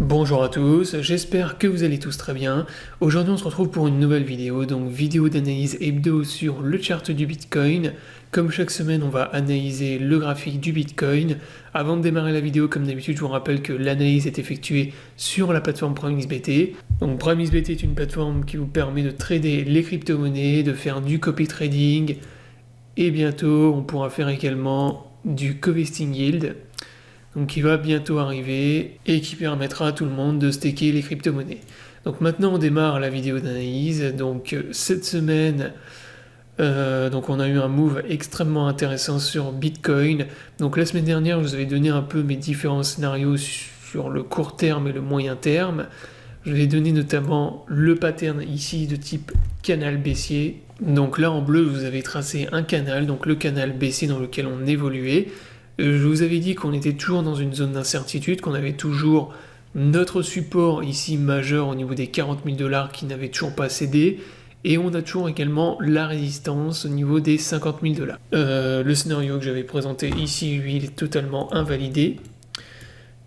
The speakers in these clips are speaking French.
Bonjour à tous, j'espère que vous allez tous très bien. Aujourd'hui on se retrouve pour une nouvelle vidéo, donc vidéo d'analyse hebdo sur le chart du Bitcoin. Comme chaque semaine on va analyser le graphique du Bitcoin. Avant de démarrer la vidéo, comme d'habitude je vous rappelle que l'analyse est effectuée sur la plateforme PrimeXBT. Donc PrimeXBT est une plateforme qui vous permet de trader les crypto-monnaies, de faire du copy trading, et bientôt on pourra faire également du co-vesting yield, donc qui va bientôt arriver et qui permettra à tout le monde de staker les crypto-monnaies. Donc maintenant on démarre la vidéo d'analyse. Donc cette semaine, donc on a eu un move extrêmement intéressant sur Bitcoin. Donc la semaine dernière, je vous avais donné un peu mes différents scénarios sur le court terme et le moyen terme. Je vais donner notamment le pattern ici de type canal baissier. Donc là en bleu, vous avez tracé un canal, donc le canal baissier dans lequel on évoluait. Je vous avais dit qu'on était toujours dans une zone d'incertitude, qu'on avait toujours notre support ici majeur au niveau des 40 000 $ qui n'avait toujours pas cédé, et on a toujours également la résistance au niveau des 50 000 $. Le scénario que j'avais présenté ici, lui, il est totalement invalidé.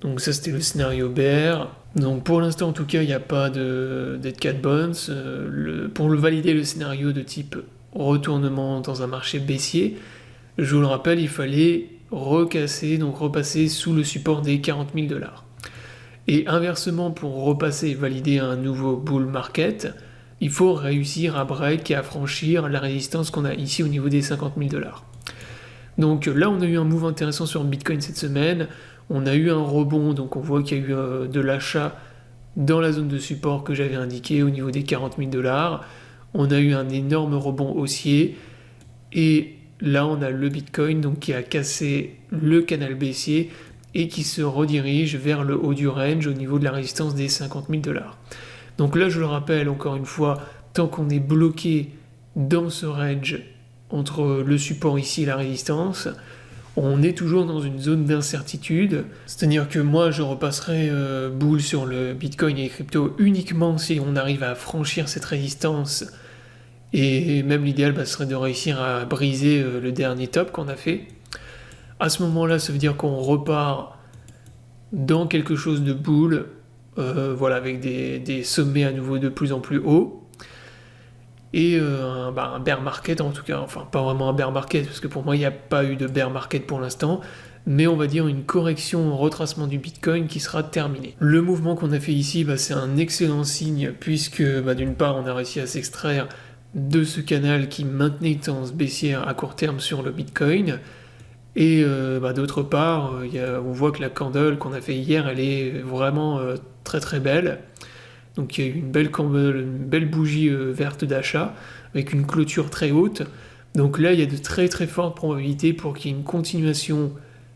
Donc ça c'était le scénario bear. Donc pour l'instant en tout cas il n'y a pas de dead cat bounce. Pour le valider le scénario de type retournement dans un marché baissier, je vous le rappelle, il fallait recasser, donc repasser sous le support des 40 000 $. Et inversement, pour repasser et valider un nouveau bull market, il faut réussir à break et à franchir la résistance qu'on a ici au niveau des 50 000 $. Donc là, on a eu un move intéressant sur Bitcoin cette semaine. On a eu un rebond, donc on voit qu'il y a eu de l'achat dans la zone de support que j'avais indiqué au niveau des 40 000 $. On a eu un énorme rebond haussier. Et là, on a le Bitcoin donc, qui a cassé le canal baissier et qui se redirige vers le haut du range au niveau de la résistance des 50 000 $. Donc là, je le rappelle encore une fois, tant qu'on est bloqué dans ce range entre le support ici et la résistance, on est toujours dans une zone d'incertitude. C'est-à-dire que moi, je repasserai bull sur le Bitcoin et les cryptos uniquement si on arrive à franchir cette résistance. Et même l'idéal serait de réussir à briser le dernier top qu'on a fait. À ce moment-là, ça veut dire qu'on repart dans quelque chose de bull, voilà, avec des sommets à nouveau de plus en plus hauts. Et un bear market en tout cas, enfin pas vraiment un bear market, parce que pour moi il n'y a pas eu de bear market pour l'instant, mais on va dire une correction, un retracement du Bitcoin qui sera terminé. Le mouvement qu'on a fait ici, c'est un excellent signe, puisque d'une part on a réussi à s'extraire de ce canal qui maintenait une tendance baissière à court terme sur le Bitcoin, et d'autre part, on voit que la candle qu'on a fait hier, elle est vraiment très très belle. Donc il y a eu une belle bougie verte d'achat, avec une clôture très haute. Donc là, il y a de très très fortes probabilités pour qu'il y ait une continuation,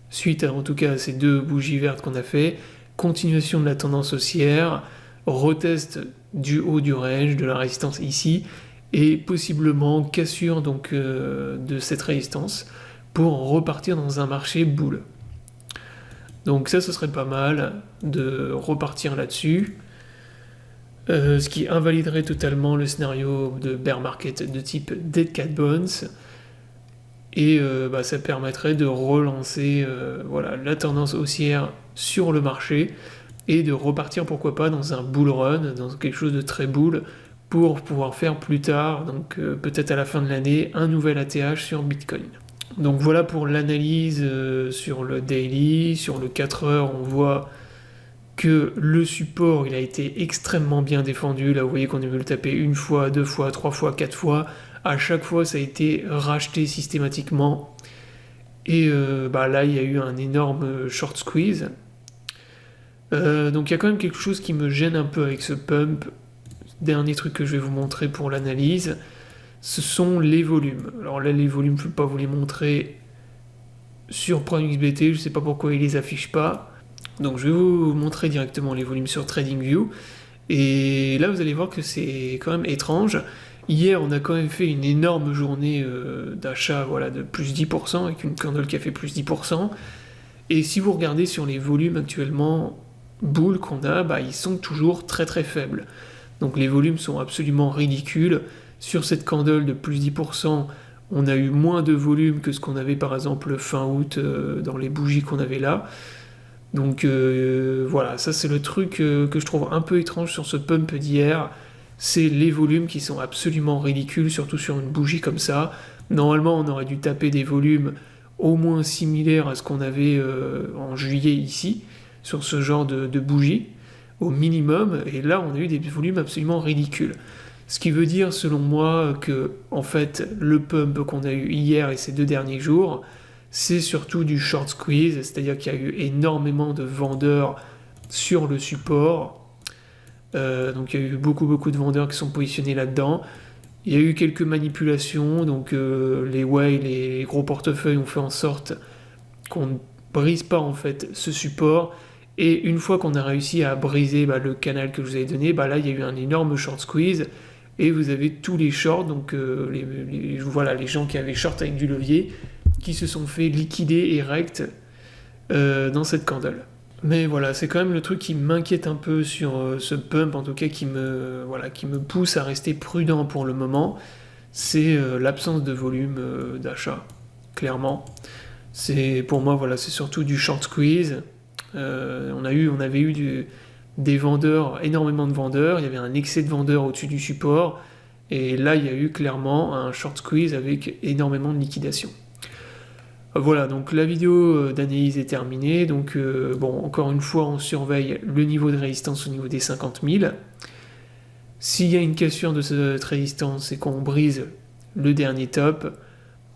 suite en tout cas à ces deux bougies vertes qu'on a fait, continuation de la tendance haussière, retest du haut du range, de la résistance ici, et possiblement cassure donc de cette résistance pour repartir dans un marché bull. Donc ça, ce serait pas mal de repartir là-dessus. Ce qui invaliderait totalement le scénario de bear market de type dead cat bounce. Et ça permettrait de relancer la tendance haussière sur le marché et de repartir pourquoi pas dans un bull run, dans quelque chose de très bull, pour pouvoir faire plus tard, donc peut-être à la fin de l'année, un nouvel ATH sur Bitcoin. Donc voilà pour l'analyse sur le daily. Sur le 4 heures, on voit que le support il a été extrêmement bien défendu. Là vous voyez qu'on a vu le taper une fois, deux fois, trois fois, quatre fois. À chaque fois ça a été racheté systématiquement. Et là il y a eu un énorme short squeeze. Donc il y a quand même quelque chose qui me gêne un peu avec ce pump. Dernier truc que je vais vous montrer pour l'analyse, ce sont les volumes. Alors là les volumes, je ne vais pas vous les montrer sur PrimeXBT, je ne sais pas pourquoi ils les affichent pas. Donc je vais vous montrer directement les volumes sur TradingView. Et là vous allez voir que c'est quand même étrange. Hier on a quand même fait une énorme journée d'achat de plus 10%, avec une candle qui a fait plus 10%. Et si vous regardez sur les volumes actuellement bull qu'on a, ils sont toujours très très faibles. Donc les volumes sont absolument ridicules. Sur cette candle de plus 10%, on a eu moins de volume que ce qu'on avait par exemple fin août dans les bougies qu'on avait là. Donc voilà, ça c'est le truc que je trouve un peu étrange sur ce pump d'hier, c'est les volumes qui sont absolument ridicules, surtout sur une bougie comme ça. Normalement on aurait dû taper des volumes au moins similaires à ce qu'on avait en juillet ici, sur ce genre de bougie, au minimum, et là on a eu des volumes absolument ridicules. Ce qui veut dire, selon moi, que en fait, le pump qu'on a eu hier et ces 2 derniers jours, c'est surtout du short squeeze, c'est-à-dire qu'il y a eu énormément de vendeurs sur le support. Donc il y a eu beaucoup de vendeurs qui sont positionnés là-dedans. Il y a eu quelques manipulations, donc les whales, les gros portefeuilles ont fait en sorte qu'on ne brise pas en fait ce support. Et une fois qu'on a réussi à briser le canal que je vous avais donné, là il y a eu un énorme short squeeze. Et vous avez tous les shorts, donc les gens qui avaient short avec du levier, qui se sont fait liquider et rect dans cette candle. Mais voilà, c'est quand même le truc qui m'inquiète un peu sur ce pump, en tout cas qui me pousse à rester prudent pour le moment, c'est l'absence de volume d'achat, clairement. Pour moi, c'est surtout du short squeeze. On avait eu des vendeurs, énormément de vendeurs, il y avait un excès de vendeurs au-dessus du support, et là il y a eu clairement un short squeeze avec énormément de liquidation. Voilà, donc la vidéo d'analyse est terminée, donc encore une fois on surveille le niveau de résistance au niveau des 50 000. S'il y a une cassure de cette résistance et qu'on brise le dernier top,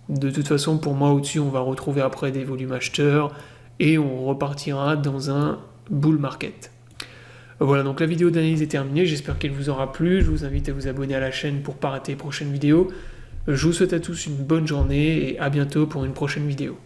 de toute façon pour moi au-dessus on va retrouver après des volumes acheteurs, et on repartira dans un bull market. Voilà, donc la vidéo d'analyse est terminée, j'espère qu'elle vous aura plu, je vous invite à vous abonner à la chaîne pour ne pas rater les prochaines vidéos. Je vous souhaite à tous une bonne journée et à bientôt pour une prochaine vidéo.